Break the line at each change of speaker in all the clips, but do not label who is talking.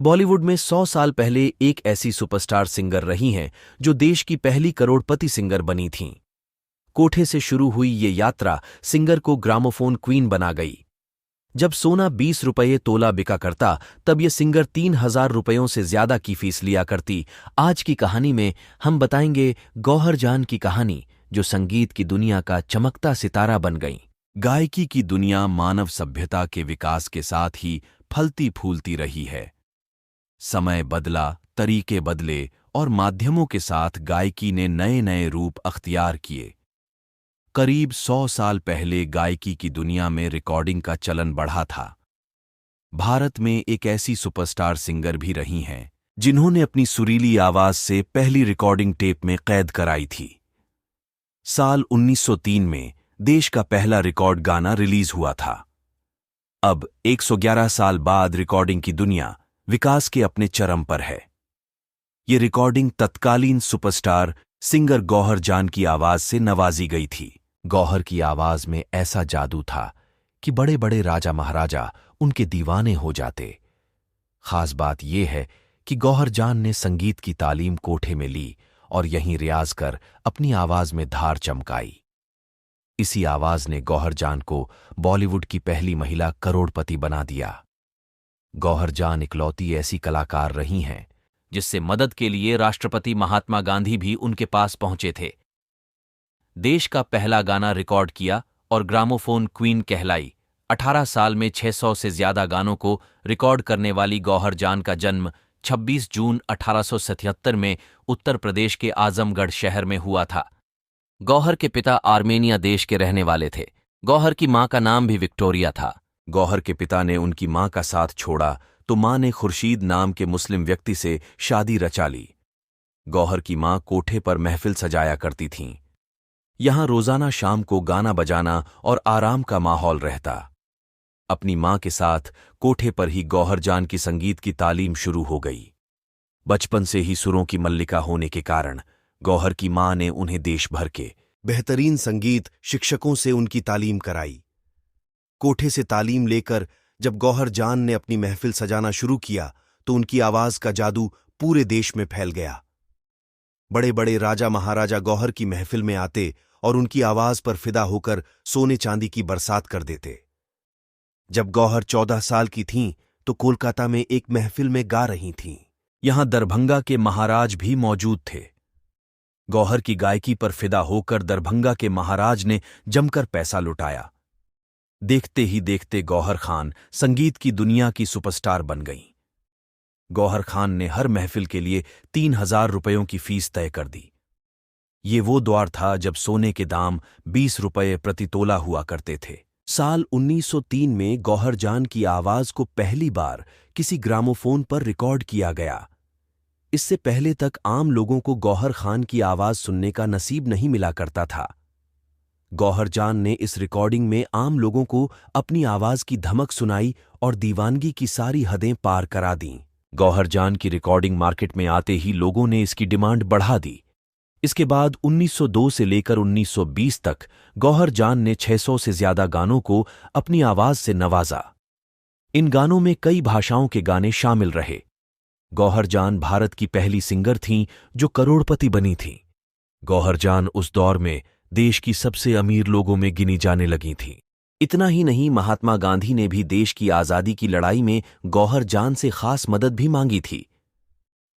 बॉलीवुड में 100 साल पहले एक ऐसी सुपरस्टार सिंगर रही हैं जो देश की पहली करोड़पति सिंगर बनी थीं। कोठे से शुरू हुई ये यात्रा सिंगर को ग्रामोफोन क्वीन बना गई। जब सोना 20 रुपये तोला बिका करता, तब ये सिंगर 3,000 रुपयों से ज्यादा की फीस लिया करती। आज की कहानी में हम बताएंगे गौहर जान की कहानी, जो संगीत की दुनिया का चमकता सितारा बन गई। गायकी की दुनिया मानव सभ्यता के विकास के साथ ही फलती फूलती रही है। समय बदला, तरीके बदले और माध्यमों के साथ गायकी ने नए नए रूप अख्तियार किए। करीब 100 साल पहले गायकी की दुनिया में रिकॉर्डिंग का चलन बढ़ा था। भारत में एक ऐसी सुपरस्टार सिंगर भी रही हैं जिन्होंने अपनी सुरीली आवाज से पहली रिकॉर्डिंग टेप में कैद कराई थी। साल 1903 में देश का पहला रिकॉर्ड गाना रिलीज हुआ था। अब 111 साल बाद रिकॉर्डिंग की दुनिया विकास के अपने चरम पर है। ये रिकॉर्डिंग तत्कालीन सुपरस्टार सिंगर गौहर जान की आवाज से नवाजी गई थी। गौहर की आवाज में ऐसा जादू था कि बड़े बड़े राजा महाराजा उनके दीवाने हो जाते। खास बात यह है कि गौहर जान ने संगीत की तालीम कोठे में ली और यहीं रियाज कर अपनी आवाज में धार चमकाई। इसी आवाज ने गौहर जान को बॉलीवुड की पहली महिला करोड़पति बना दिया। गौहर जान इकलौती ऐसी कलाकार रही हैं जिससे मदद के लिए राष्ट्रपति महात्मा गांधी भी उनके पास पहुंचे थे। देश का पहला गाना रिकॉर्ड किया और ग्रामोफोन क्वीन कहलाई। 18 साल में 600 से ज्यादा गानों को रिकॉर्ड करने वाली गौहर जान का जन्म 26 जून 1877 में उत्तर प्रदेश के आजमगढ़ शहर में हुआ था। गौहर के पिता आर्मेनिया देश के रहने वाले थे। गौहर की मां का नाम भी विक्टोरिया था। गौहर के पिता ने उनकी मां का साथ छोड़ा तो मां ने खुर्शीद नाम के मुस्लिम व्यक्ति से शादी रचा ली। गौहर की मां कोठे पर महफिल सजाया करती थीं। यहां रोजाना शाम को गाना बजाना और आराम का माहौल रहता। अपनी मां के साथ कोठे पर ही गौहर जान की संगीत की तालीम शुरू हो गई। बचपन से ही सुरों की मल्लिका होने के कारण गौहर की मां ने उन्हें देश भर के बेहतरीन संगीत शिक्षकों से उनकी तालीम कराई। कोठे से तालीम लेकर जब गौहर जान ने अपनी महफिल सजाना शुरू किया तो उनकी आवाज का जादू पूरे देश में फैल गया। बड़े बड़े राजा महाराजा गौहर की महफिल में आते और उनकी आवाज पर फिदा होकर सोने चांदी की बरसात कर देते। जब गौहर 14 साल की थीं तो कोलकाता में एक महफिल में गा रही थीं। यहां दरभंगा के महाराज भी मौजूद थे। गौहर की गायकी पर फिदा होकर दरभंगा के महाराज ने जमकर पैसा लुटाया। देखते ही देखते गौहर खान संगीत की दुनिया की सुपरस्टार बन गईं। गौहर खान ने हर महफिल के लिए 3,000 रुपयों की फीस तय कर दी। ये वो दौर था जब सोने के दाम 20 रुपये प्रति तोला हुआ करते थे। साल 1903 में गौहर जान की आवाज को पहली बार किसी ग्रामोफोन पर रिकॉर्ड किया गया। इससे पहले तक आम लोगों को गौहर खान की आवाज सुनने का नसीब नहीं मिला करता था। गौहर जान ने इस रिकॉर्डिंग में आम लोगों को अपनी आवाज की धमक सुनाई और दीवानगी की सारी हदें पार करा दीं। गौहर जान की रिकॉर्डिंग मार्केट में आते ही लोगों ने इसकी डिमांड बढ़ा दी। इसके बाद 1902 से लेकर 1920 तक गौहर जान ने 600 से ज्यादा गानों को अपनी आवाज से नवाजा। इन गानों में कई भाषाओं के गाने शामिल रहे। गौहर जान भारत की पहली सिंगर थीं जो करोड़पति बनी थीं। गौहर जान उस दौर में देश की सबसे अमीर लोगों में गिनी जाने लगी थीं। इतना ही नहीं, महात्मा गांधी ने भी देश की आजादी की लड़ाई में गौहर जान से खास मदद भी मांगी थी।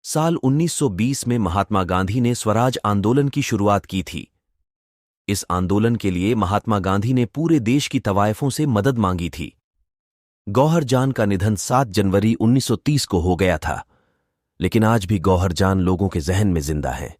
साल 1920 में महात्मा गांधी ने स्वराज आंदोलन की शुरुआत की थी। इस आंदोलन के लिए महात्मा गांधी ने पूरे देश की तवायफों से मदद मांगी थी। गौहर जान का निधन 7 जनवरी 1930 को हो गया था, लेकिन आज भी गौहर जान लोगों के जहन में जिंदा है।